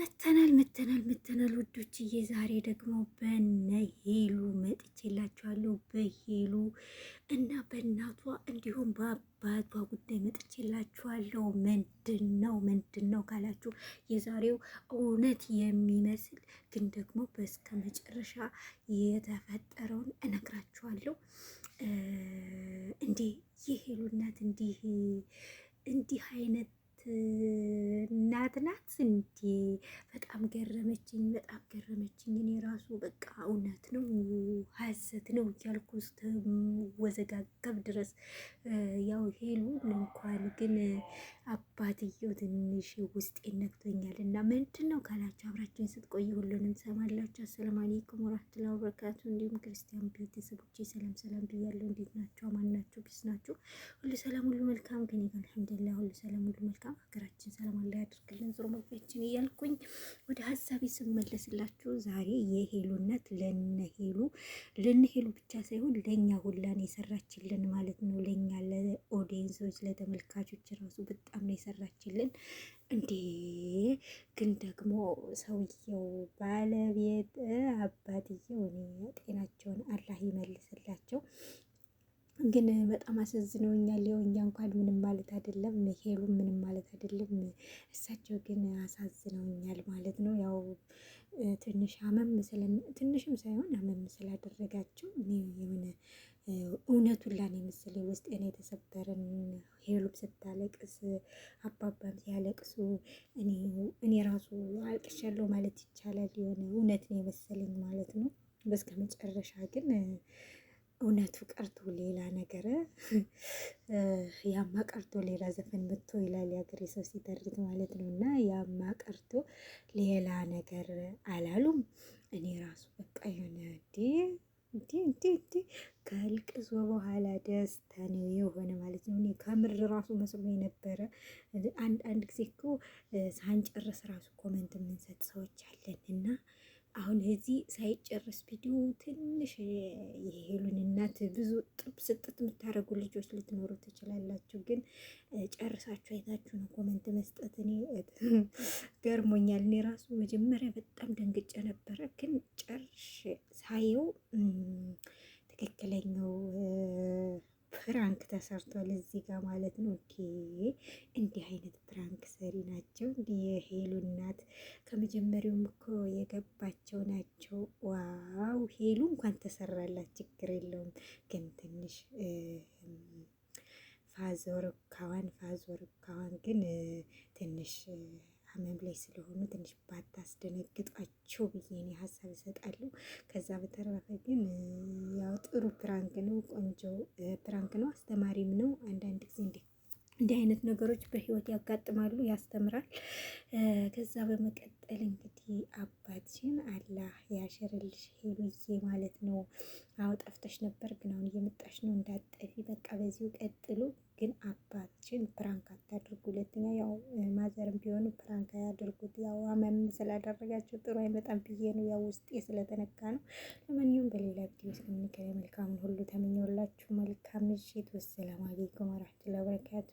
መተናል ውዶችዬ። ዛሬ ደግሞ በነ ሄሉ መጥቼላችኋለሁ። በሄሉ እና በእናቷ እንዲሁም በአባቷ ጉዳይ መጥቼላችኋለሁ። ምንድን ነው ካላችሁ የዛሬው እውነት የሚመስል ግን ደግሞ በስከ መጨረሻ የተፈጠረውን እነግራችኋለሁ። እንዲህ የሄሉ እናት እንዲህ አይነት እናት ናት እንዴ? በጣም ገረመችኝ። እኔ ራሱ በቃ እውነት ነው ሀሰት ነው እያልኩ ውስጥ ወዘጋገብ ድረስ ያው ሄሉ እንኳን ግን አባትየው ትንሽ ውስጥ ይነክቶኛል። እና ምንድን ነው ካላችሁ አብራችሁን ስትቆዩ ሁሉንም ሰማላችሁ። አሰላሙ አለይኩም ወራህመቱላሂ ወበረካቱ። እንዲሁም ክርስቲያን ቤተሰቦቼ ሰላም ብያለሁ። እንዴት ናችሁ? አማን ናችሁ? ቢስ ናችሁ? ሁሉ ሰላም ሁሉ መልካም ከኔ ጋር አልሐምዱሊላህ። ሁሉ ሰላም ሁሉ መልካም። ሀገራችን ሰላም አላህ ያድርግልን። ዞሮ መግቢያችን እያልኩኝ ወደ ሀሳቤ ስመለስላችሁ ዛሬ የሄሉነት ለነሄሉ ብቻ ሳይሆን ለኛ ሁላን የሰራችልን ማለት ነው። ለኛ ለኦዲየንሶች ለተመልካቾች ራሱ በጣም ነው የሰራችልን። እንዴ ግን ደግሞ ሰውየው ባለቤት አባትየው እኔ ጤናቸውን አላህ ይመልስላቸው። ግን በጣም አሳዝነውኛል። ያው እኛ እንኳን ምንም ማለት አይደለም፣ ሄሉ ምንም ማለት አይደለም። እሳቸው ግን አሳዝነውኛል ማለት ነው። ያው ትንሽም ሳይሆን አመም ስላደረጋቸው እኔ የሆነ እውነቱን ላን የመሰለኝ ውስጤን የተሰበረን። ሄሉም ስታለቅስ አባባም ሲያለቅሱ እኔ ራሱ አልቅሻለሁ ማለት ይቻላል። የሆነ እውነት ነው የመሰለኝ ማለት ነው። በስከ መጨረሻ ግን እውነቱ ቀርቶ ሌላ ነገር ያማ ቀርቶ ሌላ ዘፈን መጥቶ ይላል የሀገሬ ሰው ሲተርት ማለት ነው። እና ያማ ቀርቶ ሌላ ነገር አላሉም። እኔ ራሱ በቃ የሆነ እንዴ ከልቅሶ በኋላ ደስታ ነው የሆነ ማለት ነው። እኔ ከምር ራሱ መስሎ ነበረ። አንድ ጊዜ እኮ ሳንጨርስ ራሱ ኮመንት የምንሰጥ ሰዎች አለን። እና አሁን እዚህ ሳይጨርስ ቪዲዮ ትንሽ የሄሉን እናት ብዙ ጥብ ስጥት የምታደርጉ ልጆች ልትኖሩ ትችላላችሁ። ግን ጨርሳችሁ አይታችሁ ነው ኮመንት መስጠት። እኔ ገርሞኛል። እኔ ራሱ መጀመሪያ በጣም ደንግጬ ነበረ። ግን ጨርሼ ሳየው ትክክለኛው ፕራንክ ተሰርቷል እዚህ ጋር ማለት ነው። እንዲህ አይነት ፕራንክ ሰሪ ናቸው። እንዲህ የሄሉ እናት ከመጀመሪያውም እኮ የገባቸው ናቸው። ዋው ሄሉ እንኳን ተሰራላት ችግር የለውም። ግን ትንሽ ፋዞርካዋን ግን ትንሽ ህመም ላይ ስለሆኑ ትንሽ ባታስደነግጧቸው ብዬ እኔ ሀሳብ እሰጣለሁ። ከዛ በተረፈ ግን ያው ጥሩ ፕራንክ ነው፣ ቆንጆ ፕራንክ ነው፣ አስተማሪም ነው። አንዳንድ ጊዜ እንዲህ አይነት ነገሮች በህይወት ያጋጥማሉ፣ ያስተምራል። ከዛ በመቀጠል እንግዲህ አባትሽን አላህ ያሽርልሽ ሄሉዬ ማለት ነው። አዎ ጠፍተሽ ነበር፣ ግን አሁን እየመጣሽ ነው፣ እንዳጠፊ በቃ በዚሁ ቀጥሉ። ግን አባትሽን ፕራንክ አታድርጉ። ሁለተኛ ያው ማዘርም ቢሆኑ ፕራንክ አያድርጉት። ያው አመም ስላደረጋቸው ጥሩ አይመጣም ብዬ ነው፣ ያው ውስጤ ስለተነካ ነው። ለማንኛውም በሌላ ቪዲዮ እስከምንገናኝ መልካም ሁሉ ተመኘሁላችሁ። መልካም ምሽት። ወሰላሙ አለይኩም ወራህመቱላሂ ወበረካቱ።